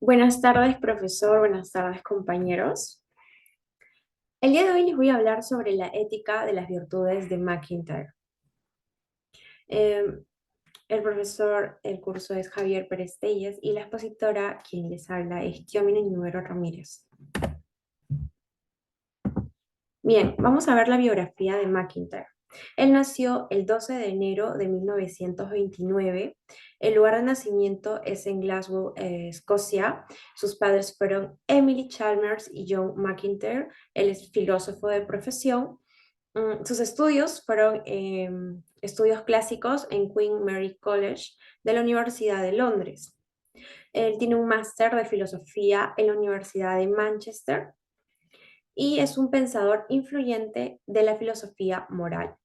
Buenas tardes, profesor. Buenas tardes, compañeros. El día de hoy les voy a hablar sobre la ética de las virtudes de McIntyre. Eh, el curso es Javier Pérez Telles y la expositora, quien les habla, es Xiomena Ñubero Ramírez. Bien, vamos a ver la biografía de McIntyre. Él nació el 12 de enero de 1929. El lugar de nacimiento es en Glasgow, Escocia. Sus padres fueron Emily Chalmers y John McIntyre. Él es filósofo de profesión. Sus estudios fueron estudios clásicos en Queen Mary College de la Universidad de Londres. Él tiene un máster de filosofía en la Universidad de Manchester y es un pensador influyente de la filosofía moral.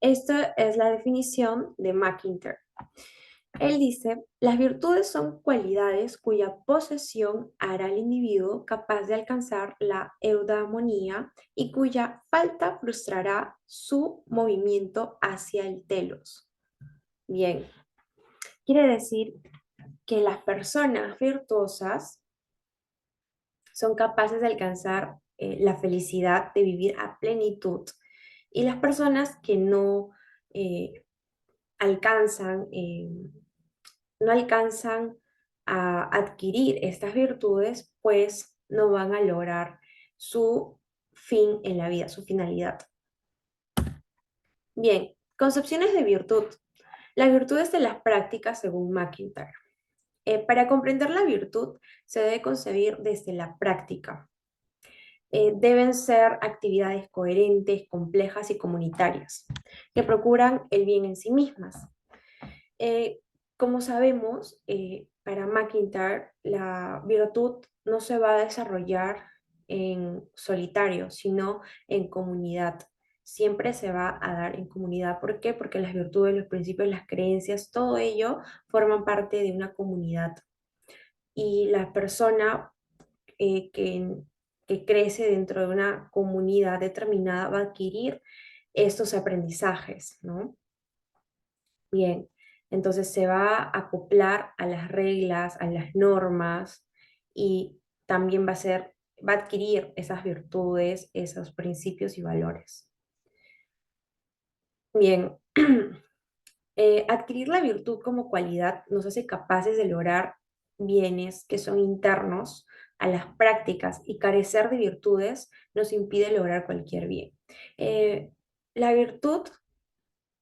Esta es la definición de McIntyre. Él dice, las virtudes son cualidades cuya posesión hará al individuo capaz de alcanzar la eudamonía y cuya falta frustrará su movimiento hacia el telos. Bien, quiere decir que las personas virtuosas son capaces de alcanzar la felicidad de vivir a plenitud y las personas que no eh, alcanzan no alcanzan a adquirir estas virtudes, pues no van a lograr su fin en la vida, su finalidad. Bien, concepciones de virtud. Las virtudes de las prácticas según McIntyre. Para comprender la virtud se debe concebir desde la práctica. Deben ser actividades coherentes, complejas y comunitarias, que procuran el bien en sí mismas. Eh, Como sabemos, para McIntyre, la virtud no se va a desarrollar en solitario, sino en comunidad. Siempre se va a dar en comunidad. ¿Por qué? Porque las virtudes, los principios, las creencias, todo ello forman parte de una comunidad. Y la persona eh, que, que crece dentro de una comunidad determinada va a adquirir estos aprendizajes, ¿no? Bien, entonces se va a acoplar a las reglas, a las normas y también va a adquirir esas virtudes, esos principios y valores. Bien, adquirir la virtud como cualidad nos hace capaces de lograr bienes que son internos a las prácticas y carecer de virtudes nos impide lograr cualquier bien. Eh, la virtud,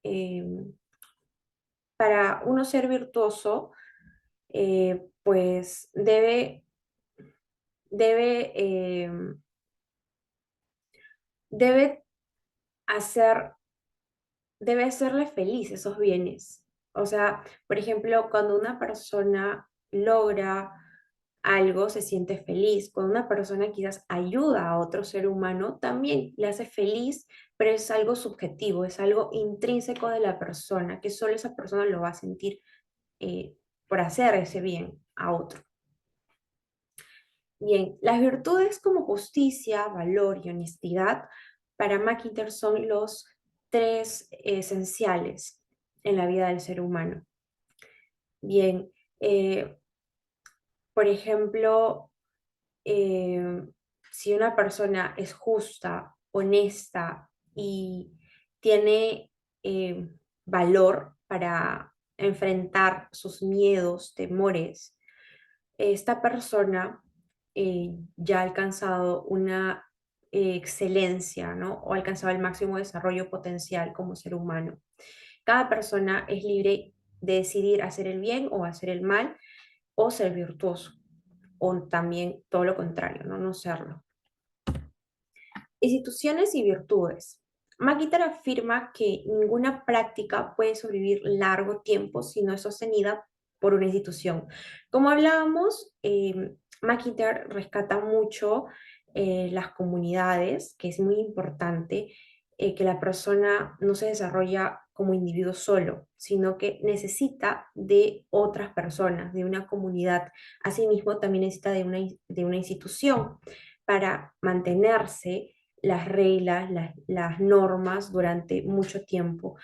eh, para uno ser virtuoso, pues debe, eh, debe hacer, debe hacerle feliz esos bienes. O sea, por ejemplo, cuando una persona logra algo, se siente feliz. Cuando una persona quizás ayuda a otro ser humano, también le hace feliz, pero es algo subjetivo, es algo intrínseco de la persona, que solo esa persona lo va a sentir por hacer ese bien a otro. Bien, las virtudes como justicia, valor y honestidad para McIntyre son los tres esenciales en la vida del ser humano. Bien, eh, por ejemplo, eh, si una persona es justa, honesta y tiene eh, valor para enfrentar sus miedos, temores, esta persona ya ha alcanzado una excelencia, ¿no? O ha alcanzado el máximo desarrollo potencial como ser humano. Cada persona es libre de decidir hacer el bien o hacer el mal o ser virtuoso, o también todo lo contrario, ¿no? No serlo. Instituciones y virtudes. McIntyre afirma que ninguna práctica puede sobrevivir largo tiempo si no es sostenida por una institución. Como hablábamos, McIntyre rescata mucho las comunidades, que es muy importante que la persona no se desarrolla como individuo solo, sino que necesita de otras personas, de una comunidad. Asimismo, también necesita de una institución para mantenerse las reglas, las normas durante mucho tiempo,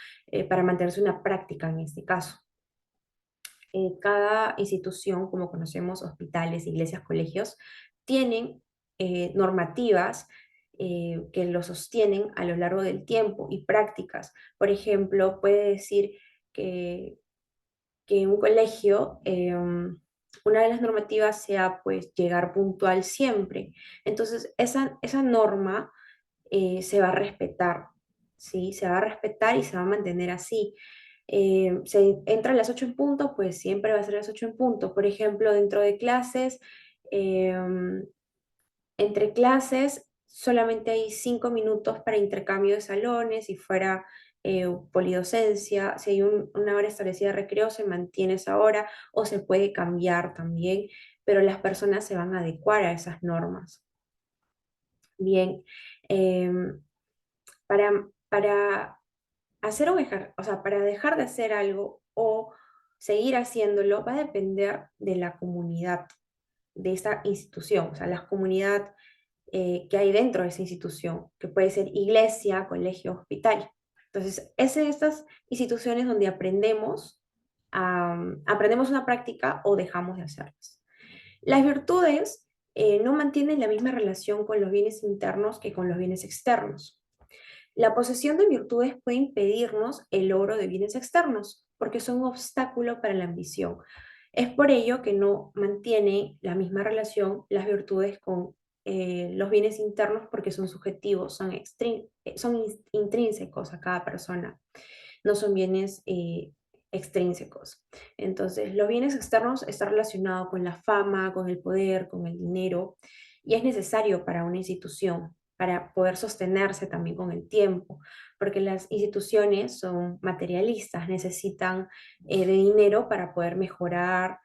para mantenerse una práctica en este caso. cada institución, como conocemos, hospitales, iglesias, colegios, tienen normativas que lo sostienen a lo largo del tiempo y prácticas. Por ejemplo, puede decir que, que en un colegio una de las normativas sea pues llegar puntual siempre. Entonces, esa norma se va a respetar, ¿sí? Se va a respetar y se va a mantener así. Se entra a las 8 en punto, pues siempre va a ser a las 8 en punto. Por ejemplo, dentro de clases, entre clases solamente hay 5 minutos para intercambio de salones, si fuera polidocencia, si hay una hora establecida de recreo, se mantiene esa hora o se puede cambiar también, pero las personas se van a adecuar a esas normas. Bien, para hacer un o sea, para dejar de hacer algo o seguir haciéndolo va a depender de la comunidad de esa institución, o sea, la comunidad que hay dentro de esa institución, que puede ser iglesia, colegio, hospital. Entonces, es en estas instituciones donde aprendemos una práctica o dejamos de hacerlas. Las virtudes no mantienen la misma relación con los bienes internos que con los bienes externos. La posesión de virtudes puede impedirnos el logro de bienes externos, porque son un obstáculo para la ambición. Es por ello que no mantiene la misma relación las virtudes con los bienes internos, porque son subjetivos, son intrínsecos a cada persona, no son bienes extrínsecos. Entonces, los bienes externos están relacionados con la fama, con el poder, con el dinero, y es necesario para una institución para poder sostenerse también con el tiempo, porque las instituciones son materialistas, necesitan de dinero para poder mejorar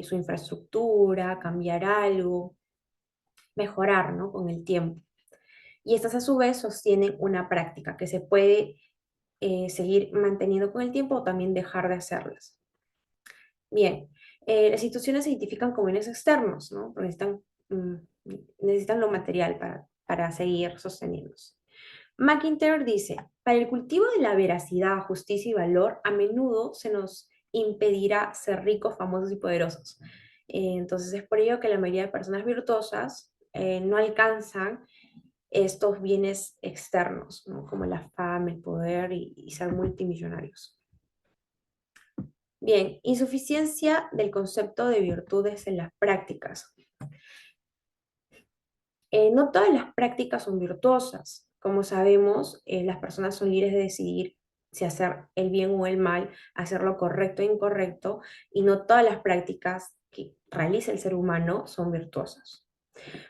su infraestructura, cambiar algo, mejorar, ¿no? Con el tiempo. Y estas a su vez sostienen una práctica que se puede seguir manteniendo con el tiempo o también dejar de hacerlas. Bien, las instituciones se identifican como bienes externos, ¿no? Porque mm, necesitan lo material para seguir sosteniéndose. McIntyre dice, para el cultivo de la veracidad, justicia y valor, a menudo se nos impedirá ser ricos, famosos y poderosos. Entonces es por ello que la mayoría de personas virtuosas no alcanzan estos bienes externos, ¿no? Como la fama, el poder y ser multimillonarios. Bien, insuficiencia del concepto de virtudes en las prácticas. No todas las prácticas son virtuosas. Como sabemos, las personas son libres de decidir si hacer el bien o el mal, hacer lo correcto o incorrecto, y no todas las prácticas que realiza el ser humano son virtuosas.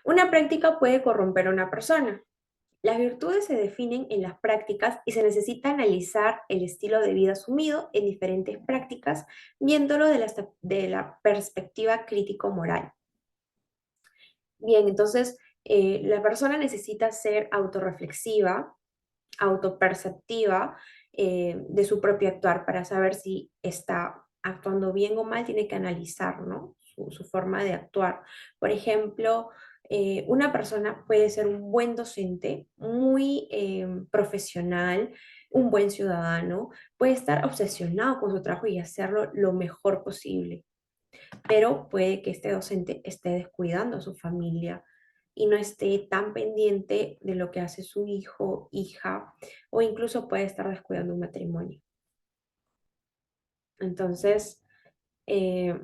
Una práctica puede corromper a una persona. Las virtudes se definen en las prácticas y se necesita analizar el estilo de vida asumido en diferentes prácticas, viéndolo de la perspectiva crítico-moral. Bien, entonces la persona necesita ser autorreflexiva, autoperceptiva de su propio actuar para saber si está actuando bien o mal, tiene que analizar, ¿no? Su forma de actuar. Por ejemplo, una persona puede ser un buen docente, muy profesional, un buen ciudadano, puede estar obsesionado con su trabajo y hacerlo lo mejor posible, pero puede que este docente esté descuidando a su familia y no esté tan pendiente de lo que hace su hijo, hija, o incluso puede estar descuidando un matrimonio. Entonces, eh,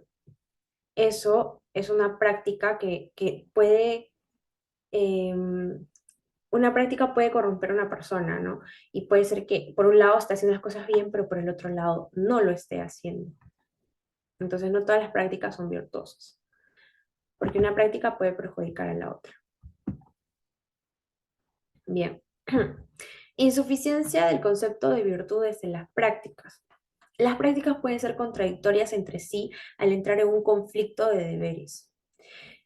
eso es una práctica que puede, una práctica puede corromper a una persona, ¿no? Y puede ser que por un lado esté haciendo las cosas bien, pero por el otro lado no lo esté haciendo. Entonces, no todas las prácticas son virtuosas, porque una práctica puede perjudicar a la otra. Bien. Insuficiencia del concepto de virtudes en las prácticas. Las prácticas pueden ser contradictorias entre sí al entrar en un conflicto de deberes.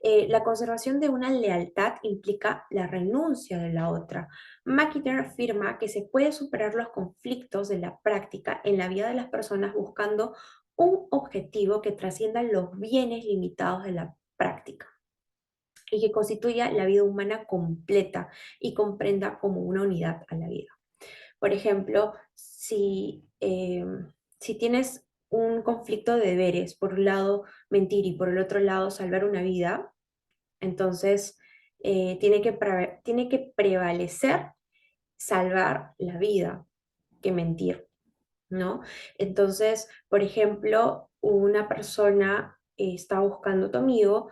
La conservación de una lealtad implica la renuncia de la otra. McIntyre afirma que se puede superar los conflictos de la práctica en la vida de las personas buscando un objetivo que trascienda los bienes limitados de la práctica y que constituya la vida humana completa y comprenda como una unidad a la vida. Por ejemplo, si tienes un conflicto de deberes, por un lado mentir y por el otro lado salvar una vida, entonces tiene que prevalecer salvar la vida que mentir, ¿no? Entonces, por ejemplo, una persona está buscando a tu amigo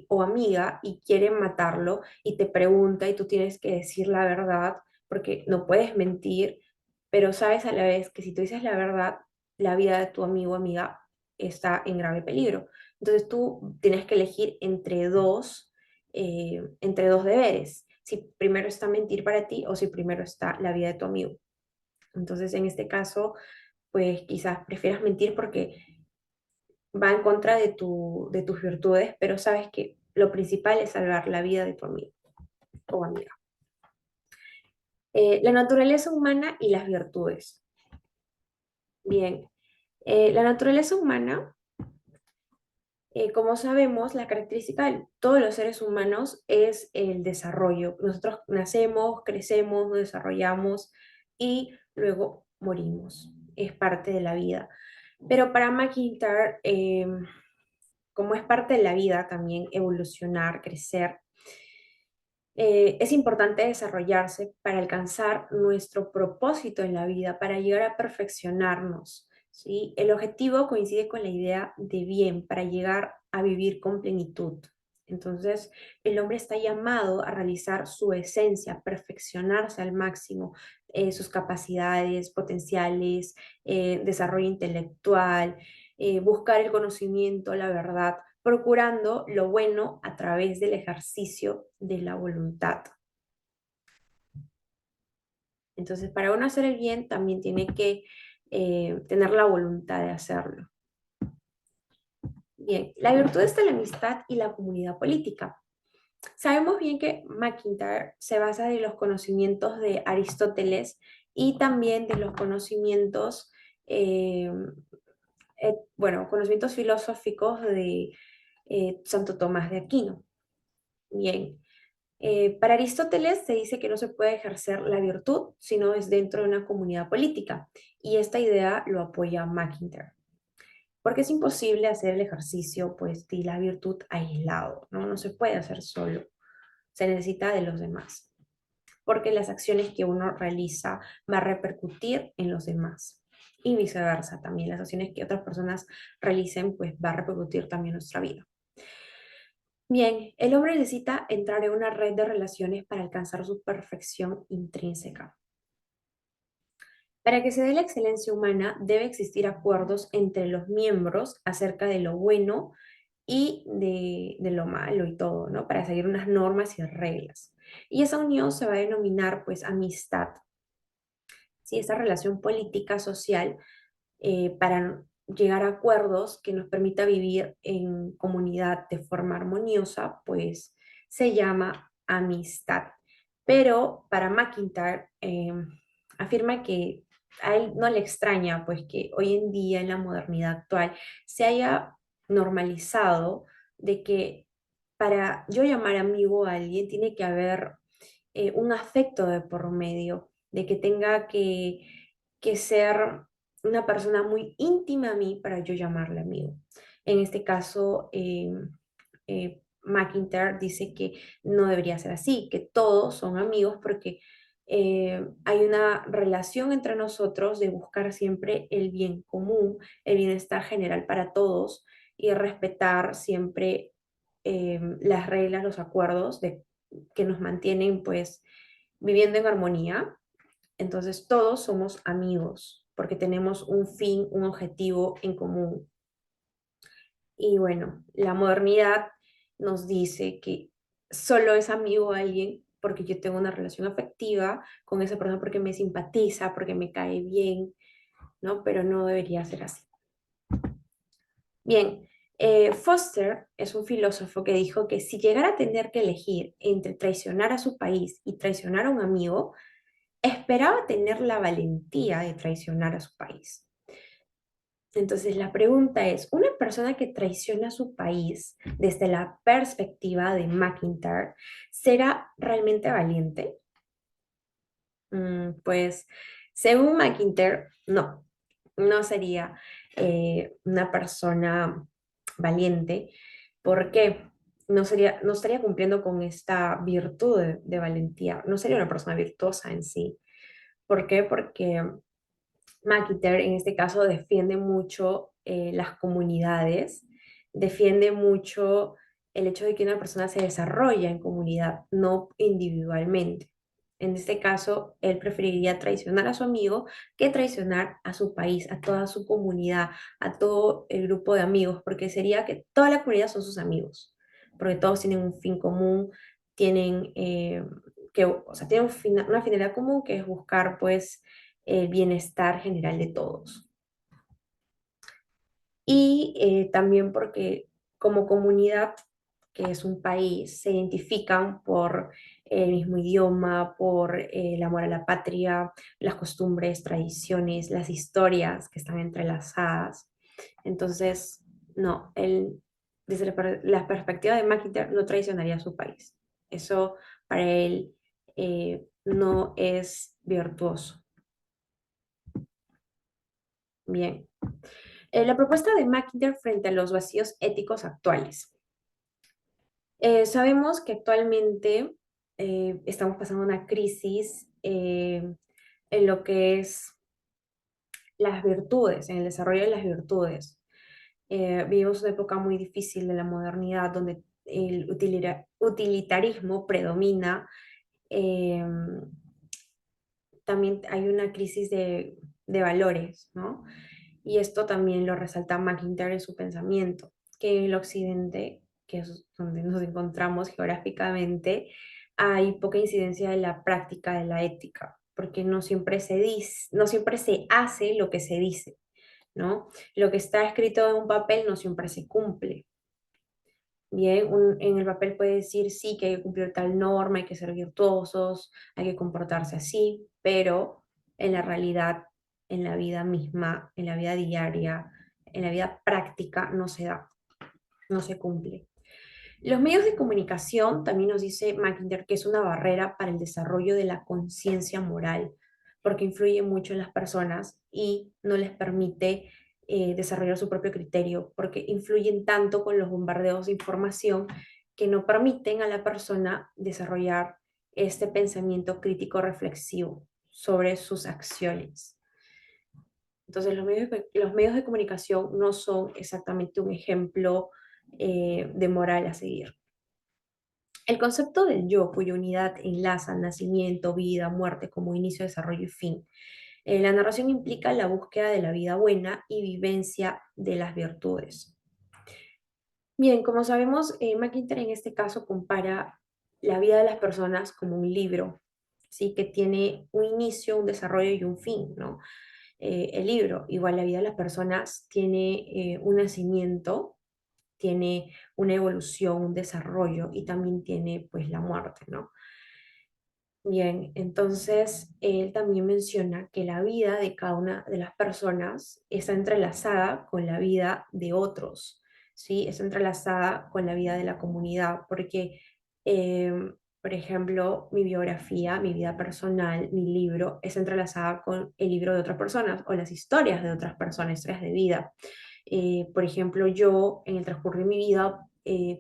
o amiga y quiere matarlo y te pregunta y tú tienes que decir la verdad porque no puedes mentir, pero sabes a la vez que si tú dices la verdad, la vida de tu amigo o amiga está en grave peligro. Entonces tú tienes que elegir entre dos deberes, si primero está mentir para ti o si primero está la vida de tu amigo. Entonces, en este caso, pues quizás prefieras mentir porque va en contra de tus virtudes, pero sabes que lo principal es salvar la vida de tu amigo o amiga. La naturaleza humana y las virtudes. Bien, la naturaleza humana, como sabemos, la característica de todos los seres humanos es el desarrollo. Nosotros nacemos, crecemos, nos desarrollamos y luego morimos. Es parte de la vida. Pero para McIntyre, como es parte de la vida también evolucionar, crecer, es importante desarrollarse para alcanzar nuestro propósito en la vida, para llegar a perfeccionarnos, ¿sí? El objetivo coincide con la idea de bien, para llegar a vivir con plenitud. Entonces, el hombre está llamado a realizar su esencia, perfeccionarse al máximo, sus capacidades potenciales, desarrollo intelectual, buscar el conocimiento, la verdad, procurando lo bueno a través del ejercicio de la voluntad. Entonces, para uno hacer el bien, también tiene que tener la voluntad de hacerlo. Bien, la virtud está la amistad y la comunidad política. Sabemos bien que McIntyre se basa en los conocimientos de Aristóteles y también de los conocimientos, bueno, conocimientos filosóficos de Santo Tomás de Aquino. Bien, para Aristóteles se dice que no se puede ejercer la virtud si no es dentro de una comunidad política, y esta idea lo apoya McIntyre, porque es imposible hacer el ejercicio pues, de la virtud aislado, ¿no? No se puede hacer solo, se necesita de los demás, porque las acciones que uno realiza va a repercutir en los demás. Y viceversa, también las acciones que otras personas realicen, pues va a repercutir también en nuestra vida. Bien, el hombre necesita entrar en una red de relaciones para alcanzar su perfección intrínseca. Para que se dé la excelencia humana, debe existir acuerdos entre los miembros acerca de lo bueno y de lo malo y todo, ¿no? Para seguir unas normas y reglas. Y esa unión se va a denominar, pues, amistad. ¿Sí? Esa relación política, social, para llegar a acuerdos que nos permita vivir en comunidad de forma armoniosa, pues se llama amistad. Pero para McIntyre afirma que a él no le extraña, pues que hoy en día en la modernidad actual se haya normalizado de que para yo llamar amigo a alguien tiene que haber un afecto de por medio, de que tenga que ser una persona muy íntima a mí para yo llamarle amigo. En este caso, McIntyre dice que no debería ser así, que todos son amigos porque hay una relación entre nosotros de buscar siempre el bien común, el bienestar general para todos y respetar siempre las reglas, los acuerdos que nos mantienen pues viviendo en armonía. Entonces todos somos amigos porque tenemos un fin, un objetivo en común. Y bueno, la modernidad nos dice que solo es amigo alguien porque yo tengo una relación afectiva con esa persona porque me simpatiza, porque me cae bien, ¿no? Pero no debería ser así. Bien, Foster es un filósofo que dijo que si llegara a tener que elegir entre traicionar a su país y traicionar a un amigo, esperaba tener la valentía de traicionar a su país. Entonces la pregunta es, ¿una persona que traiciona a su país desde la perspectiva de McIntyre será realmente valiente? Pues según McIntyre, no, no sería. una persona valiente. ¿Por qué? No estaría cumpliendo con esta virtud de valentía, no sería una persona virtuosa en sí. ¿Por qué? Porque McIntyre en este caso defiende mucho las comunidades, defiende mucho el hecho de que una persona se desarrolla en comunidad, no individualmente. En este caso, él preferiría traicionar a su amigo que traicionar a su país, a toda su comunidad, a todo el grupo de amigos, porque sería que toda la comunidad son sus amigos, porque todos tienen un fin común, tienen, o sea, tienen una finalidad común que es buscar, pues, el bienestar general de todos. Y también porque como comunidad, que es un país, se identifican por el mismo idioma, por el amor a la patria, las costumbres, tradiciones, las historias que están entrelazadas. Entonces, no, él, desde la perspectiva de McIntyre, no traicionaría a su país. Eso para él no es virtuoso. Bien. La propuesta de McIntyre frente a los vacíos éticos actuales. Sabemos que actualmente estamos pasando una crisis en lo que es las virtudes, en el desarrollo de las virtudes. Vivimos una época muy difícil de la modernidad donde el utilitarismo predomina. eh, También hay una crisis de valores, ¿no? Y esto también lo resalta McIntyre en su pensamiento, que en el occidente, que es donde nos encontramos geográficamente, hay poca incidencia de la práctica de la ética, porque no siempre se dice, no siempre se hace lo que se dice, ¿no? Lo que está escrito en un papel no siempre se cumple. Bien, en el papel puede decir sí que hay que cumplir tal norma, hay que ser virtuosos, hay que comportarse así, pero en la realidad, en la vida misma, en la vida diaria, en la vida práctica, no se da, no se cumple. Los medios de comunicación, también nos dice McIntyre, que es una barrera para el desarrollo de la conciencia moral, porque influye mucho en las personas y no les permite desarrollar su propio criterio, porque influyen tanto con los bombardeos de información que no permiten a la persona desarrollar este pensamiento crítico reflexivo sobre sus acciones. Entonces, los medios de comunicación no son exactamente un ejemplo de moral a seguir. El concepto del yo, cuya unidad enlaza nacimiento, vida, muerte como inicio, desarrollo y fin. La narración implica la búsqueda de la vida buena y vivencia de las virtudes. Bien, como sabemos, McIntyre en este caso compara la vida de las personas como un libro, ¿sí? Que tiene un inicio, un desarrollo y un fin, ¿no? El libro, igual la vida de las personas tiene un nacimiento, tiene una evolución, un desarrollo y también tiene pues la muerte, ¿no? Bien, entonces él también menciona que la vida de cada una de las personas está entrelazada con la vida de otros, ¿sí? Está entrelazada con la vida de la comunidad, porque, por ejemplo, mi biografía, mi vida personal, mi libro, está entrelazada con el libro de otras personas o las historias de otras personas, historias de vida. Por ejemplo, yo en el transcurso de mi vida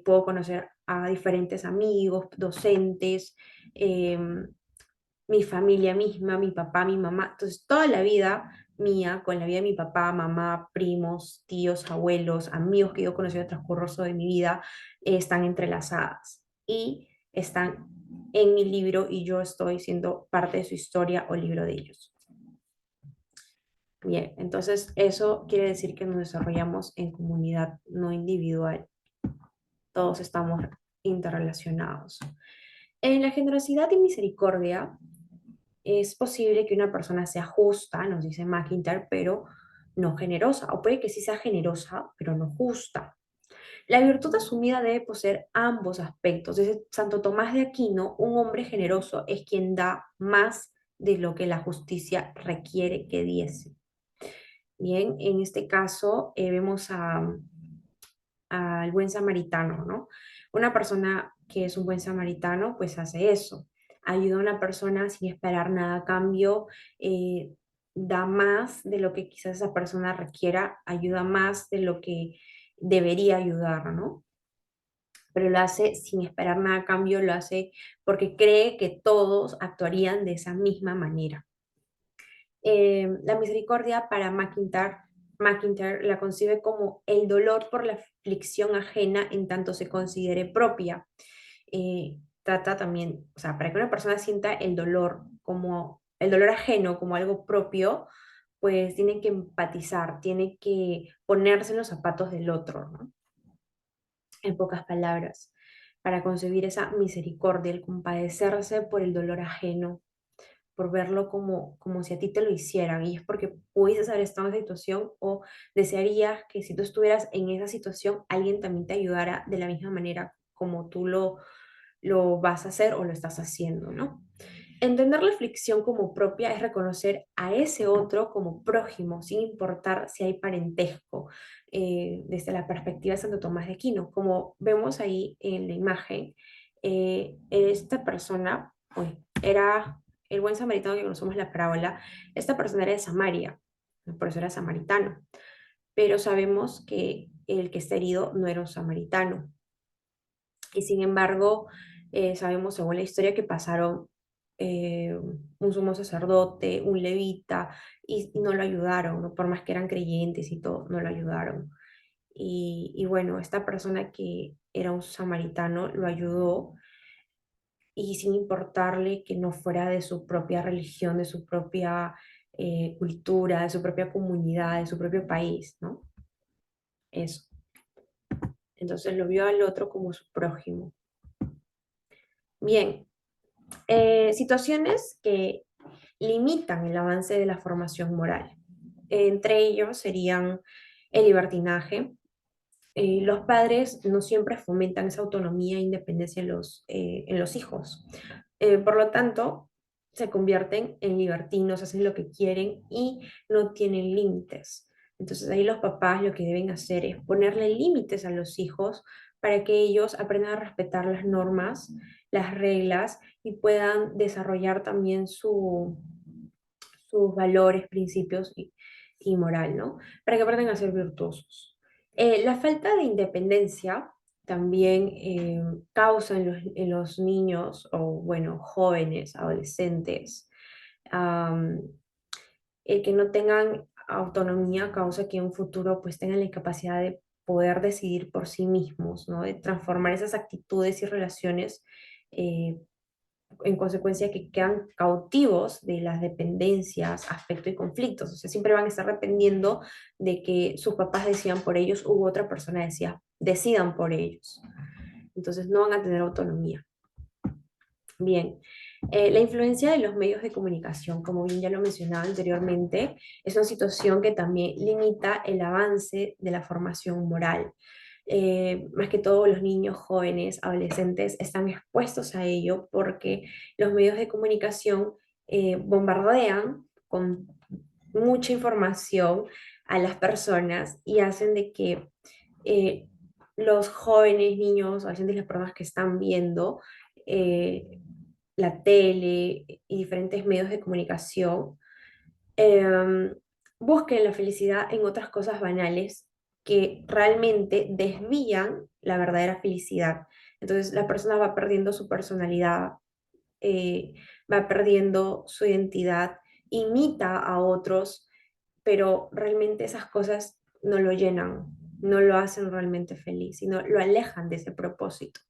puedo conocer a diferentes amigos, docentes, mi familia misma, mi papá, mi mamá. Entonces, toda la vida mía, con la vida de mi papá, mamá, primos, tíos, abuelos, amigos que yo conocí en el transcurso de mi vida, están entrelazadas y están en mi libro y yo estoy siendo parte de su historia o libro de ellos. Bien, entonces eso quiere decir que nos desarrollamos en comunidad, no individual. Todos estamos interrelacionados. En la generosidad y misericordia es posible que una persona sea justa, nos dice McIntyre, pero no generosa, o puede que sí sea generosa, pero no justa. La virtud asumida debe poseer ambos aspectos. Desde Santo Tomás de Aquino, un hombre generoso es quien da más de lo que la justicia requiere que diese. Bien, en este caso vemos al buen samaritano, ¿no? Una persona que es un buen samaritano, pues hace eso, ayuda a una persona sin esperar nada a cambio, da más de lo que quizás esa persona requiera, ayuda más de lo que debería ayudar, ¿no? Pero lo hace sin esperar nada a cambio, lo hace porque cree que todos actuarían de esa misma manera. La misericordia para McIntyre la concibe como el dolor por la aflicción ajena en tanto se considere propia. Trata también, o sea, para que una persona sienta el dolor como el dolor ajeno como algo propio, pues tiene que empatizar, tiene que ponerse en los zapatos del otro, ¿no? En pocas palabras, para concebir esa misericordia, el compadecerse por el dolor ajeno, por verlo como si a ti te lo hicieran, y es porque pudieses haber estado en esa situación o desearías que si tú estuvieras en esa situación, alguien también te ayudara de la misma manera como tú lo vas a hacer o lo estás haciendo, ¿no? Entender la aflicción como propia es reconocer a ese otro como prójimo, sin importar si hay parentesco, desde la perspectiva de Santo Tomás de Aquino. Como vemos ahí en la imagen, esta persona, pues, era el buen samaritano que conocemos la parábola, esta persona era de Samaria, por eso era samaritano, pero sabemos que el que está herido no era un samaritano. Y sin embargo, sabemos según la historia que pasaron un sumo sacerdote, un levita, y no lo ayudaron, ¿no? Por más que eran creyentes y todo, no lo ayudaron. Y bueno, esta persona que era un samaritano lo ayudó y sin importarle que no fuera de su propia religión, de su propia cultura, de su propia comunidad, de su propio país, ¿no? Eso. Entonces lo vio al otro como su prójimo. Bien, situaciones que limitan el avance de la formación moral. Entre ellos serían el libertinaje. Los padres no siempre fomentan esa autonomía e independencia en los hijos. Por lo tanto, se convierten en libertinos, hacen lo que quieren y no tienen límites. Entonces ahí los papás lo que deben hacer es ponerle límites a los hijos para que ellos aprendan a respetar las normas, las reglas y puedan desarrollar también sus valores, principios y moral, ¿no? Para que aprendan a ser virtuosos. La falta de independencia también causa en los niños o, bueno, jóvenes, adolescentes, am, el que no tengan autonomía causa que en un futuro pues tengan la incapacidad de poder decidir por sí mismos, ¿no? De transformar esas actitudes y relaciones eh, en consecuencia que quedan cautivos de las dependencias, afecto y conflictos. O sea, siempre van a estar dependiendo de que sus papás decidan por ellos u otra persona decidan por ellos. Entonces no van a tener autonomía. Bien, la influencia de los medios de comunicación, como bien ya lo mencionaba anteriormente, es una situación que también limita el avance de la formación moral. Más que todo los niños, jóvenes, adolescentes están expuestos a ello porque los medios de comunicación bombardean con mucha información a las personas y hacen de que eh, los jóvenes, niños, adolescentes, las personas que están viendo eh, la tele y diferentes medios de comunicación, eh, busquen la felicidad en otras cosas banales que realmente desvían la verdadera felicidad. Entonces la persona va perdiendo su personalidad, eh, va perdiendo su identidad, imita a otros, pero realmente esas cosas no lo llenan, no lo hacen realmente feliz, sino lo alejan de ese propósito.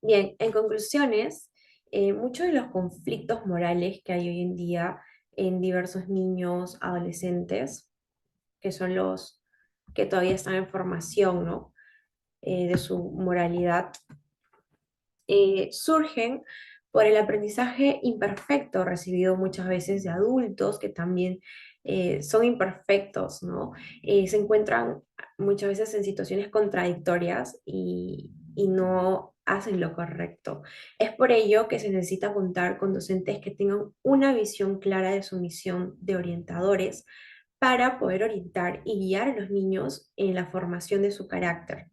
Bien, en conclusiones, muchos de los conflictos morales que hay hoy en día en diversos niños, adolescentes, que son los que todavía están en formación, ¿no? De su moralidad, surgen por el aprendizaje imperfecto recibido muchas veces de adultos que también son imperfectos, ¿no? Se encuentran muchas veces en situaciones contradictorias y no hacen lo correcto. Es por ello que se necesita contar con docentes que tengan una visión clara de su misión de orientadores para poder orientar y guiar a los niños en la formación de su carácter.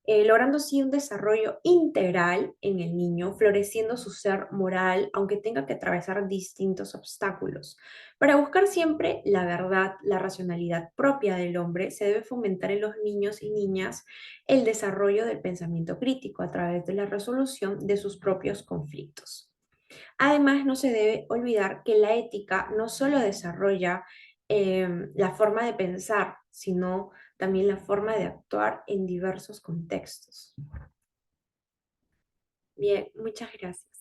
logrando así un desarrollo integral en el niño, floreciendo su ser moral, aunque tenga que atravesar distintos obstáculos. Para buscar siempre la verdad, la racionalidad propia del hombre, se debe fomentar en los niños y niñas el desarrollo del pensamiento crítico a través de la resolución de sus propios conflictos. Además, no se debe olvidar que la ética no solo desarrolla la forma de pensar, sino también la forma de actuar en diversos contextos. Bien, muchas gracias.